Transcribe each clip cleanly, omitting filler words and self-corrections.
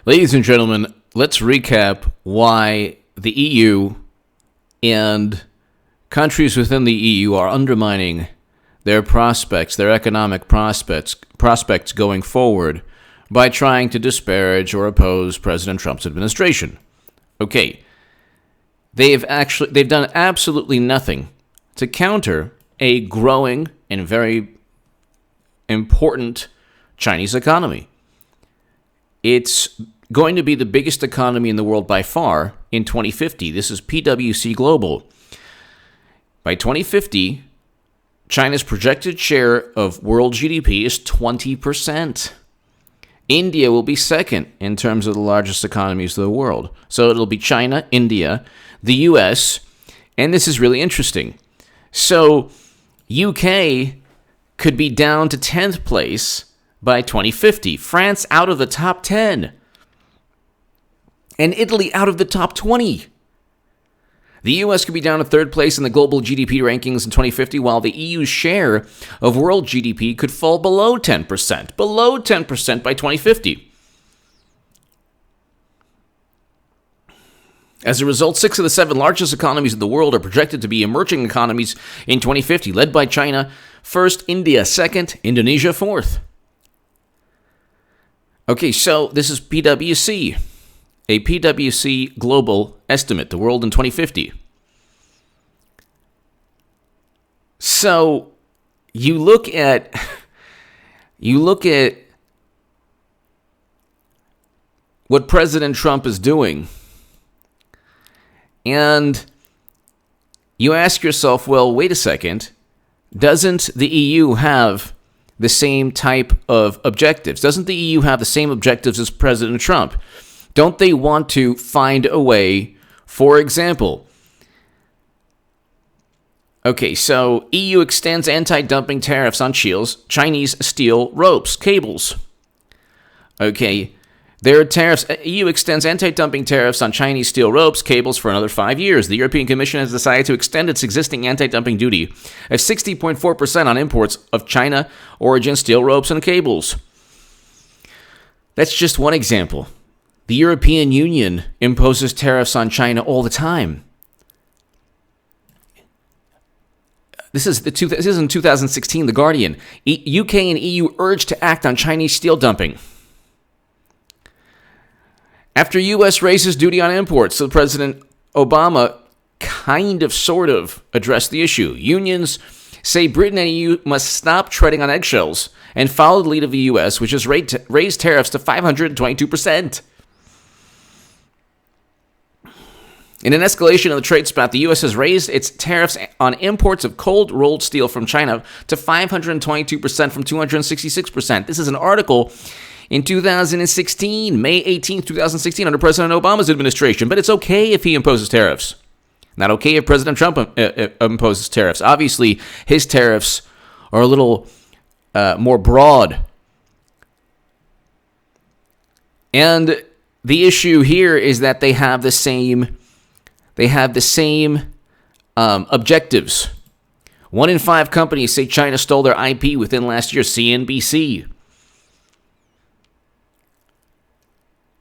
Ladies and gentlemen, let's recap why the EU and countries within the EU are undermining their prospects, their economic prospects going forward by trying to disparage or oppose President Trump's administration. Okay, they've done absolutely nothing to counter a growing and very important Chinese economy. It's going to be the biggest economy in the world by far in 2050. This is PwC Global. By 2050, China's projected share of world GDP is 20%. India will be second in terms of the largest economies of the world. So it'll be China, India, the US, and this is really interesting. So UK could be down to 10th place by 2050. France out of the top 10. And Italy out of the top 20. The US could be down to third place in the global GDP rankings in 2050, while the EU's share of world GDP could fall below 10%. Below 10% by 2050. As a result, 6 of the 7 largest economies in the world are projected to be emerging economies in 2050, led by China first, India second, Indonesia fourth. Okay, so this is PwC, a PwC global estimate, the world in 2050. So you look at what President Trump is doing, and you ask yourself, well, wait a second, doesn't the EU have the same type of objectives? Doesn't the EU have the same objectives as President Trump? Don't they want to find a way, for example, okay, so EU extends anti-dumping tariffs on Chinese steel ropes, cables. Okay, there are tariffs. EU extends anti-dumping tariffs on Chinese steel ropes, cables for another 5 years. The European Commission has decided to extend its existing anti-dumping duty of 60.4% on imports of China-origin steel ropes and cables. That's just one example. The European Union imposes tariffs on China all the time. This is in 2016, The Guardian. UK and EU urged to act on Chinese steel dumping. After U.S. raises duty on imports, so President Obama sort of addressed the issue. Unions say Britain and EU must stop treading on eggshells and follow the lead of the U.S., which has raised tariffs to 522%. In an escalation of the trade spat, the U.S. has raised its tariffs on imports of cold-rolled steel from China to 522% from 266%. This is an article in 2016, May 18, 2016, under President Obama's administration. But it's okay if he imposes tariffs. Not okay if President Trump imposes tariffs. Obviously, his tariffs are a little more broad. And the issue here is that they have the same objectives. 1 in 5 companies say China stole their IP within last year, CNBC.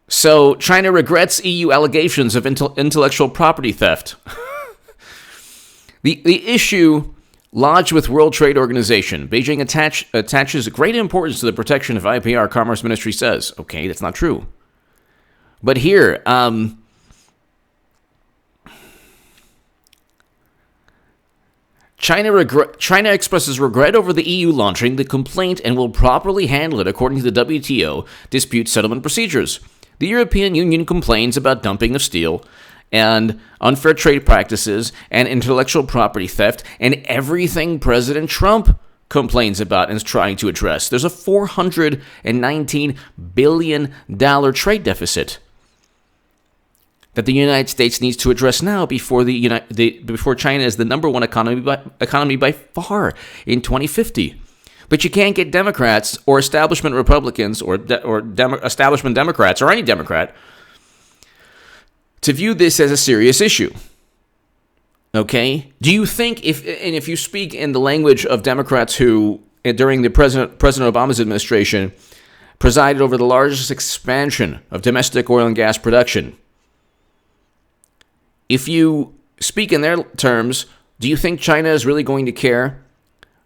So China regrets EU allegations of intellectual property theft. The issue lodged with World Trade Organization. Beijing attaches great importance to the protection of IP, our Commerce Ministry says. Okay, that's not true. But here, China expresses regret over the EU launching the complaint and will properly handle it according to the WTO dispute settlement procedures. The European Union complains about dumping of steel and unfair trade practices and intellectual property theft and everything President Trump complains about and is trying to address. There's a $419 billion trade deficit that the United States needs to address now before before China is the number one economy by far in 2050. But you can't get Democrats or establishment Republicans or establishment Democrats or any Democrat to view this as a serious issue. Okay? Do you think if you speak in the language of Democrats who during the President Obama's administration presided over the largest expansion of domestic oil and gas production. If you speak in their terms, do you think China is really going to care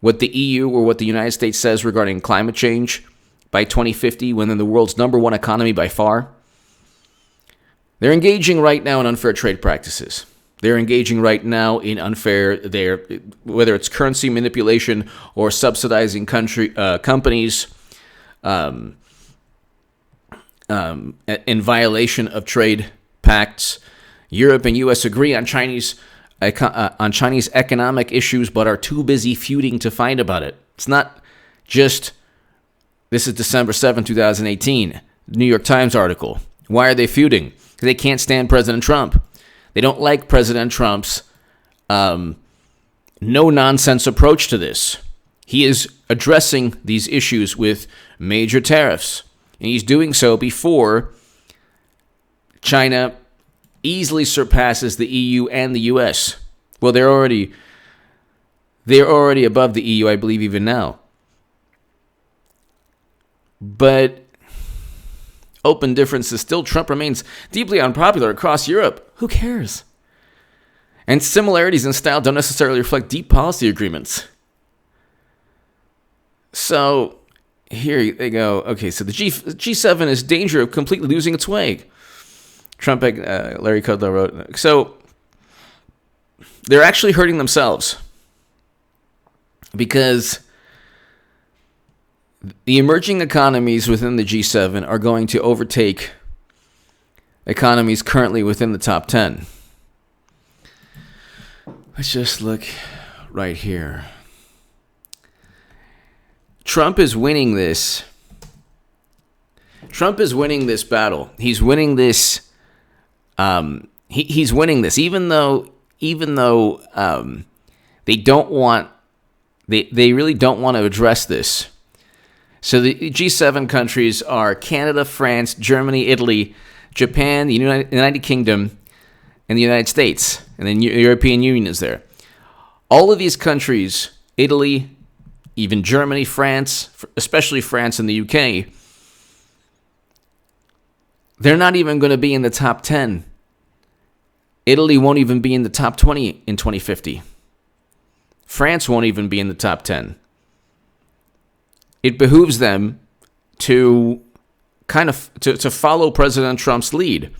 what the EU or what the United States says regarding climate change by 2050 when they're the world's number one economy by far? They're engaging right now in unfair trade practices. They're engaging right now in whether it's currency manipulation or subsidizing companies in violation of trade pacts. Europe and U.S. agree on Chinese economic issues, but are too busy feuding to fight about it. It's not just, this is December 7, 2018, New York Times article. Why are they feuding? Because they can't stand President Trump. They don't like President Trump's no-nonsense approach to this. He is addressing these issues with major tariffs, and he's doing so before China easily surpasses the EU and the US. Well, they're already above the EU, I believe, even now. But open differences still, Trump remains deeply unpopular across Europe. Who cares? And similarities in style don't necessarily reflect deep policy agreements. So here they go. Okay, so the G7 is in danger of completely losing its way. Trump, Larry Kudlow wrote. So they're actually hurting themselves because the emerging economies within the G7 are going to overtake economies currently within the top 10. Let's just look right here. Trump is winning this. Trump is winning this battle. He's winning this. He's winning this, even though they don't want. They really don't want to address this. So the G7 countries are Canada, France, Germany, Italy, Japan, the United Kingdom, and the United States. And then the European Union is there. All of these countries, Italy, even Germany, France, especially France and the UK, they're not even going to be in the top 10. Italy won't even be in the top 20 in 2050. France won't even be in the top 10. It behooves them to to follow President Trump's lead.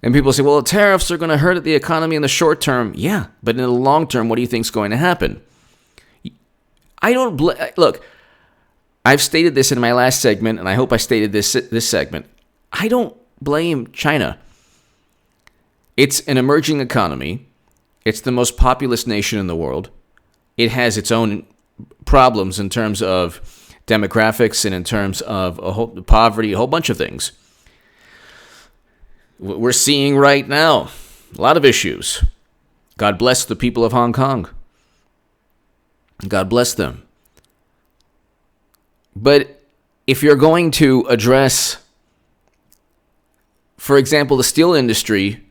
And people say, well, the tariffs are going to hurt the economy in the short term. Yeah, but in the long term, what do you think is going to happen? I don't look, I've stated this in my last segment, and I hope I stated this segment. I don't blame China. It's an emerging economy. It's the most populous nation in the world. It has its own problems in terms of demographics and in terms of poverty, a whole bunch of things. We're seeing right now a lot of issues. God bless the people of Hong Kong. God bless them. But if you're going to address, for example, the steel industry,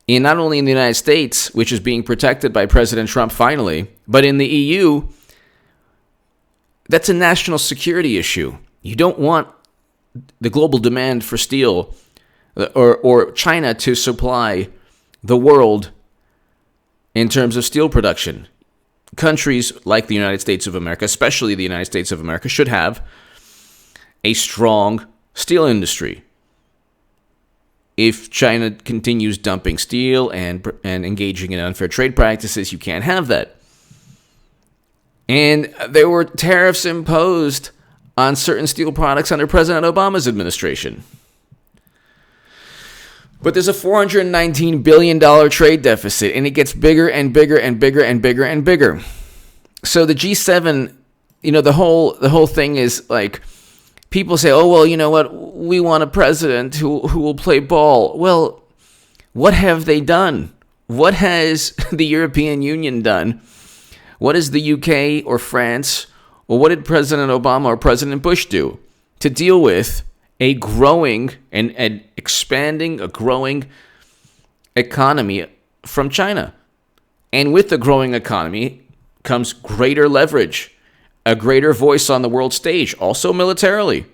not only in the United States, which is being protected by President Trump finally, but in the EU, that's a national security issue. You don't want the global demand for steel or China to supply the world in terms of steel production. Countries like the United States of America, especially the United States of America, should have a strong steel industry. If China continues dumping steel and engaging in unfair trade practices, you can't have that. And there were tariffs imposed on certain steel products under President Obama's administration. But there's a $419 billion trade deficit, and it gets bigger and bigger and bigger and bigger and bigger. So the G7, the whole thing is like, people say, oh, well, you know what? We want a president who will play ball. Well, what have they done? What has the European Union done? What has the UK or France, or what did President Obama or President Bush do to deal with a growing and expanding, a growing economy from China? And with the growing economy comes greater leverage, a greater voice on the world stage, also militarily.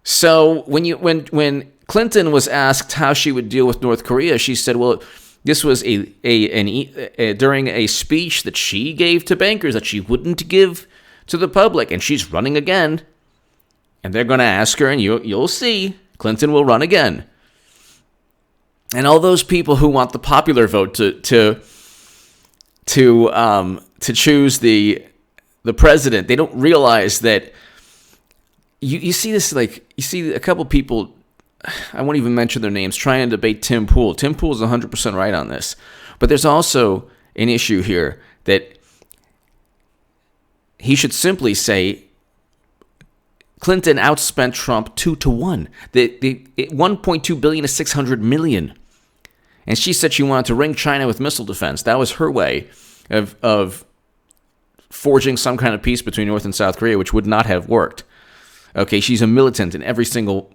So when Clinton was asked how she would deal with North Korea, she said, "Well, this was during a speech that she gave to bankers that she wouldn't give to the public, and she's running again, and they're going to ask her, and you'll see, Clinton will run again." And all those people who want the popular vote to choose the president, they don't realize that you see this, like, you see a couple people, I won't even mention their names, trying to debate Tim Pool. Tim Pool is 100% right on this. But there's also an issue here that he should simply say Clinton outspent Trump 2-1. The $1.2 billion to $600 million. And she said she wanted to ring China with missile defense. That was her way of forging some kind of peace between North and South Korea, which would not have worked. Okay, she's a militant in every single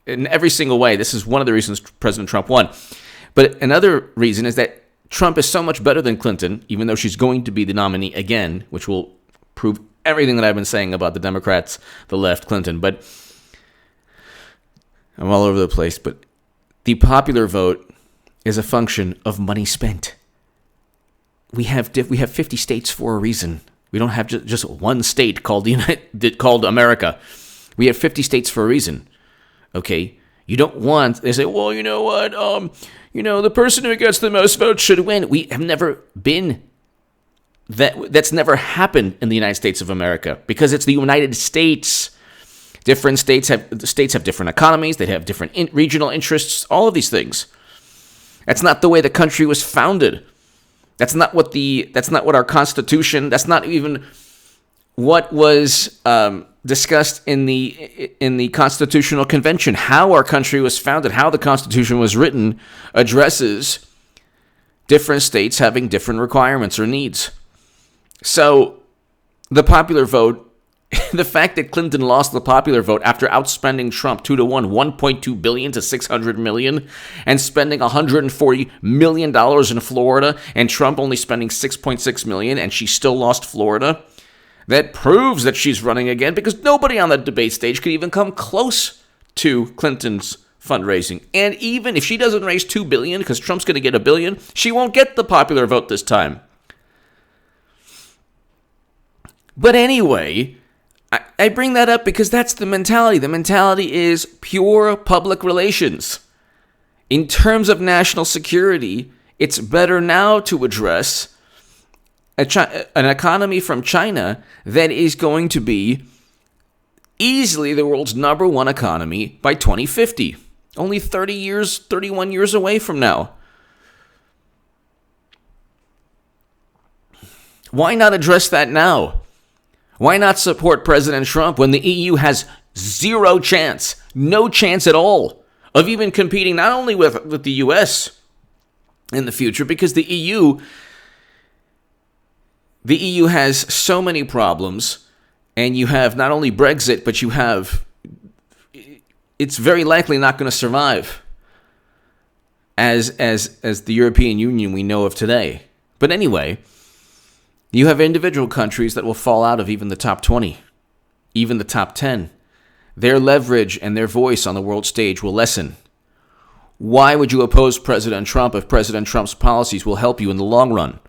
way. This is one of the reasons President Trump won. But another reason is that Trump is so much better than Clinton, even though she's going to be the nominee again, which will prove everything that I've been saying about the Democrats, the left, Clinton. But I'm all over the place. But the popular vote is a function of money spent. We have 50 states for a reason. We don't have just one state called called America. We have 50 states for a reason. Okay, you don't want. They say, well, you know what? The person who gets the most votes should win. We have never been that. That's never happened in the United States of America because it's the United States. Different states have different economies. They have different regional interests. All of these things. That's not the way the country was founded. That's not what our Constitution. That's not even what was discussed in the Constitutional Convention. How our country was founded, how the Constitution was written, addresses different states having different requirements or needs. So, the popular vote, the fact that Clinton lost the popular vote after outspending Trump 2-1, $1.2 billion to $600 million, and spending $140 million in Florida, and Trump only spending $6.6 million, and she still lost Florida, that proves that she's running again, because nobody on the debate stage could even come close to Clinton's fundraising. And even if she doesn't raise $2 billion, because Trump's going to get $1 billion, she won't get the popular vote this time. But anyway, I bring that up because that's the mentality. The mentality is pure public relations. In terms of national security, it's better now to address an economy from China that is going to be easily the world's number one economy by 2050. Only 31 years away from now. Why not address that now? Why not support President Trump when the EU has zero chance, no chance at all, of even competing not only with the US in the future, because the EU has so many problems, and you have not only Brexit, but it's very likely not going to survive as the European Union we know of today. But anyway, you have individual countries that will fall out of even the top 20, even the top 10. Their leverage and their voice on the world stage will lessen. Why would you oppose President Trump if President Trump's policies will help you in the long run?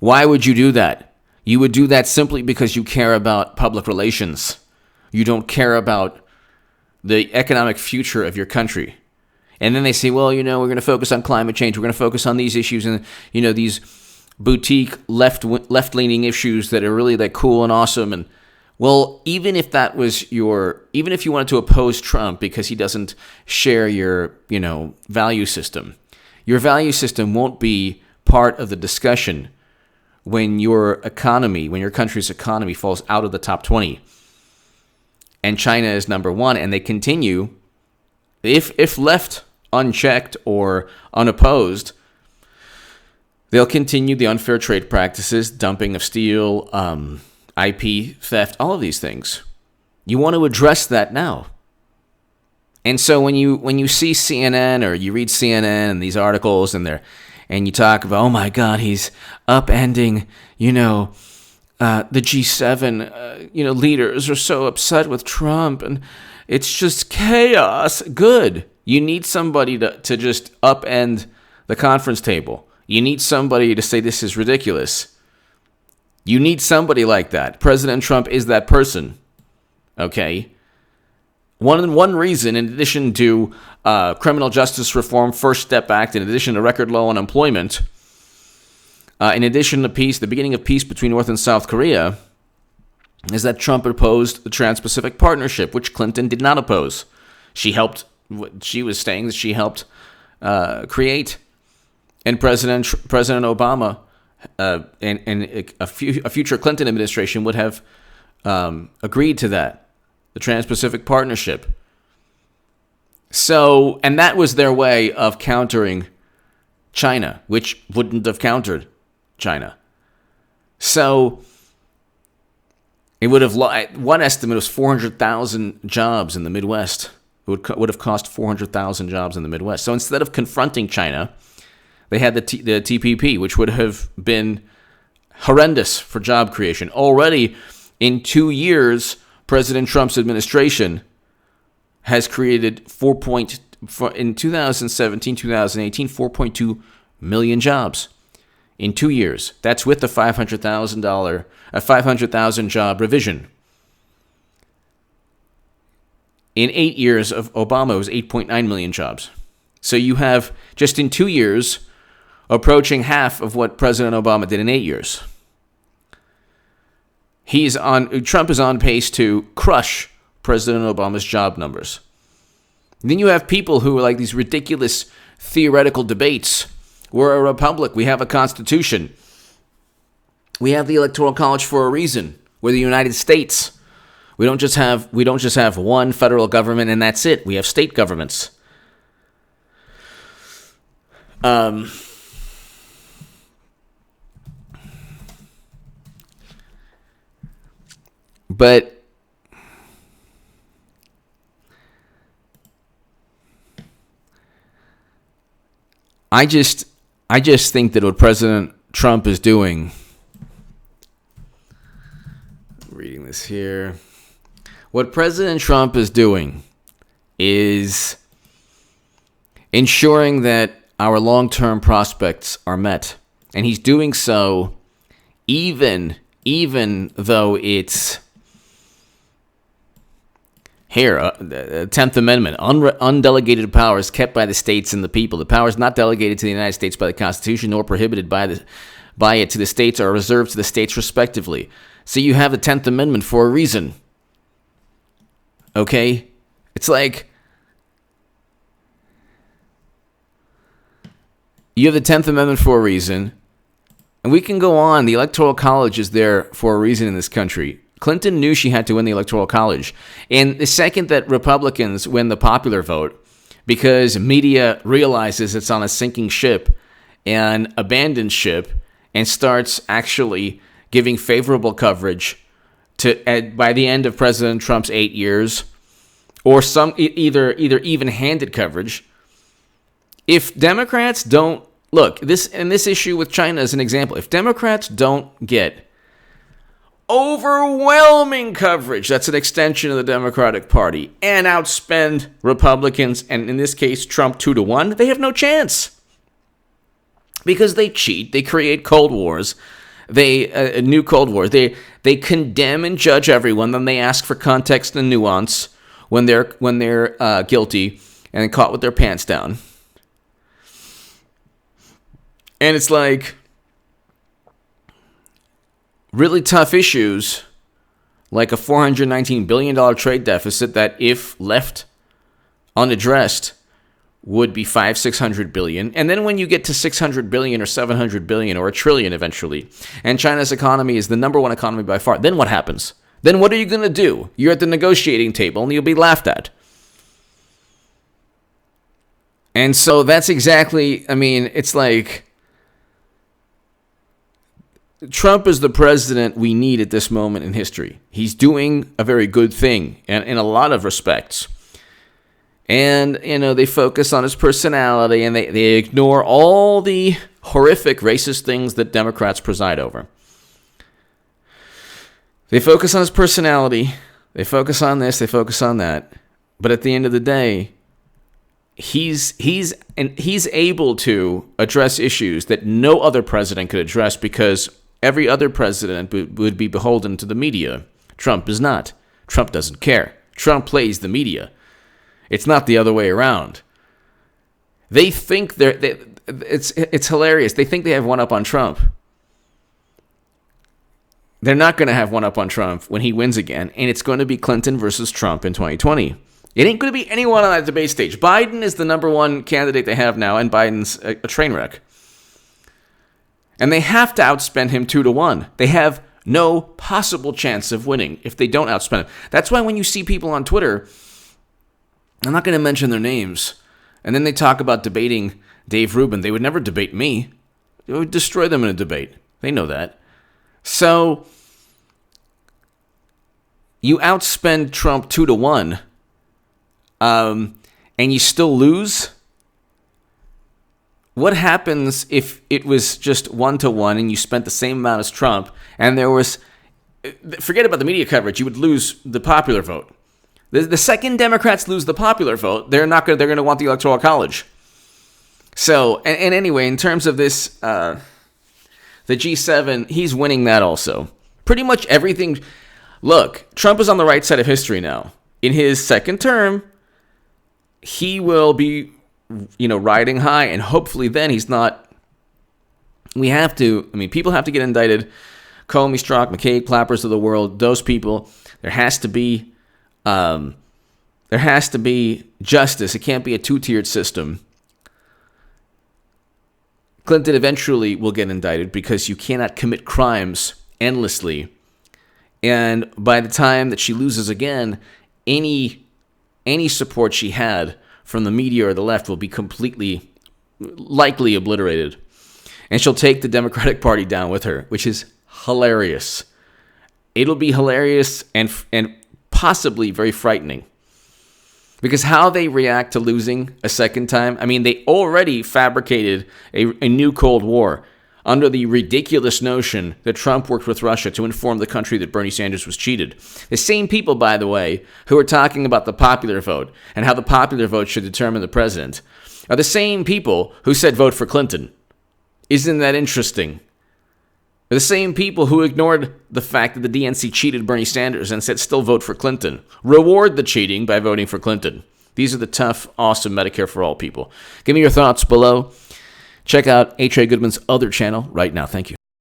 Why would you do that? You would do that simply because you care about public relations. You don't care about the economic future of your country. And then they say, well, we're going to focus on climate change. We're going to focus on these issues and, these boutique left-leaning issues that are really like cool and awesome. And well, even if you wanted to oppose Trump because he doesn't share your, value system, your value system won't be part of the discussion when your country's economy falls out of the top 20 and China is number one, and they continue, if left unchecked or unopposed, they'll continue the unfair trade practices, dumping of steel, IP theft, all of these things. You want to address that now. And so when you see CNN or you read CNN and these articles and you talk about, oh my God, he's upending, the G7, leaders are so upset with Trump, and it's just chaos. Good. You need somebody to just upend the conference table. You need somebody to say this is ridiculous. You need somebody like that. President Trump is that person. Okay? One reason, in addition to criminal justice reform, First Step Act, in addition to record low unemployment, in addition to peace, the beginning of peace between North and South Korea, is that Trump opposed the Trans-Pacific Partnership, which Clinton did not oppose. She was saying that she helped create. And President Obama and a future Clinton administration would have agreed to that, the Trans-Pacific Partnership. So, and that was their way of countering China, which wouldn't have countered China. So, it would have, one estimate was 400,000 jobs in the Midwest. It would have cost 400,000 jobs in the Midwest. So instead of confronting China, they had the TPP, which would have been horrendous for job creation. Already, in 2 years, President Trump's administration has created in 2017, 2018, 4.2 million jobs in 2 years. That's with the $500,000 job revision. In 8 years of Obama, it was 8.9 million jobs. So you have, just in 2 years, approaching half of what President Obama did in 8 years. Trump is on pace to crush President Obama's job numbers. And then you have people who are like these ridiculous theoretical debates. We're a republic. We have a constitution. We have the Electoral College for a reason. We're the United States. We don't just have one federal government and that's it. We have state governments. But I just think that what President Trump is doing, reading this here, what President Trump is doing is ensuring that our long-term prospects are met. And he's doing so even though it's here, the 10th Amendment, undelegated powers kept by the states and the people. The powers not delegated to the United States by the Constitution nor prohibited by it to the states are reserved to the states respectively. So you have the 10th Amendment for a reason. Okay? It's like, you have the 10th Amendment for a reason, and we can go on. The Electoral College is there for a reason in this country. Clinton knew she had to win the Electoral College. And the second that Republicans win the popular vote, because media realizes it's on a sinking ship and abandons ship and starts actually giving favorable coverage by the end of President Trump's 8 years, or some either even-handed coverage. If Democrats don't look, this issue with China is an example. If Democrats don't get overwhelming coverage, that's an extension of the Democratic Party, and outspend Republicans, and in this case Trump 2-1, they have no chance. Because they cheat, they create Cold Wars, new Cold Wars. They condemn and judge everyone, then they ask for context and nuance when they're guilty and caught with their pants down. And it's like really tough issues like a $419 billion trade deficit that, if left unaddressed, would be $600 billion. And then when you get to $600 billion or $700 billion or $1 trillion eventually, and China's economy is the number one economy by far, then what happens? Then what are you going to do? You're at the negotiating table and you'll be laughed at. And so that's exactly, it's like, Trump is the president we need at this moment in history. He's doing a very good thing in a lot of respects. And, they focus on his personality and they ignore all the horrific racist things that Democrats preside over. They focus on his personality. They focus on this. They focus on that. But at the end of the day, he's able to address issues that no other president could address because every other president would be beholden to the media. Trump is not. Trump doesn't care. Trump plays the media. It's not the other way around. They think it's hilarious. They think they have one up on Trump. They're not going to have one up on Trump when he wins again, and it's going to be Clinton versus Trump in 2020. It ain't going to be anyone on that debate stage. Biden is the number one candidate they have now, and Biden's a train wreck. And they have to outspend him 2-1. They have no possible chance of winning if they don't outspend him. That's why when you see people on Twitter, I'm not going to mention their names, and then they talk about debating Dave Rubin. They would never debate me. It would destroy them in a debate. They know that. So you outspend Trump 2-1, and you still lose. What happens if it was just 1-1 and you spent the same amount as Trump, and there was, forget about the media coverage, you would lose the popular vote. The second Democrats lose the popular vote, they're going to want the Electoral College. So, and anyway, in terms of this, the G7, he's winning that also. Pretty much everything. Look, Trump is on the right side of history now. In his second term, he will be, riding high, and hopefully then he's not. People have to get indicted. Comey, Strzok, McCabe, Clappers of the world, those people. There has to be justice. It can't be a two-tiered system. Clinton eventually will get indicted because you cannot commit crimes endlessly. And by the time that she loses again, any support she had from the media or the left will be completely, likely obliterated. And she'll take the Democratic Party down with her, which is hilarious. It'll be hilarious and possibly very frightening. Because how they react to losing a second time, they already fabricated a new Cold War under the ridiculous notion that Trump worked with Russia to inform the country that Bernie Sanders was cheated. The same people, by the way, who are talking about the popular vote and how the popular vote should determine the president are the same people who said vote for Clinton. Isn't that interesting? They're the same people who ignored the fact that the DNC cheated Bernie Sanders and said still vote for Clinton. Reward the cheating by voting for Clinton. These are the tough, awesome Medicare for All people. Give me your thoughts below. Check out H.A. Goodman's other channel right now. Thank you.